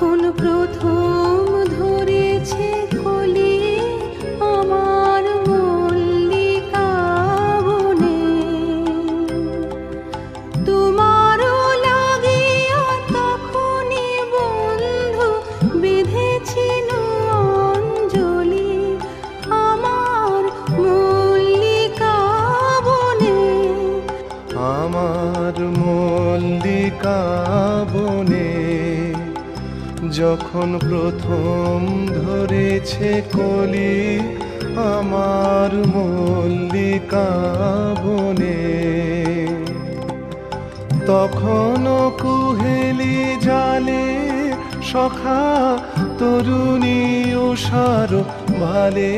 যখন প্রথম ধরেছে কলি আমার মল্লিকা বনে, তোমারও লাগিয়া তখনই বন্ধু বেঁধেছিল অঞ্জলি আমার মল্লিকা বনে। আমার মল্লিকা বনে যখন প্রথম ধরেছে কলি আমার মল্লিকা বনে, তখনও কুহেলি জালে সখা তরুণী উষার ভালে।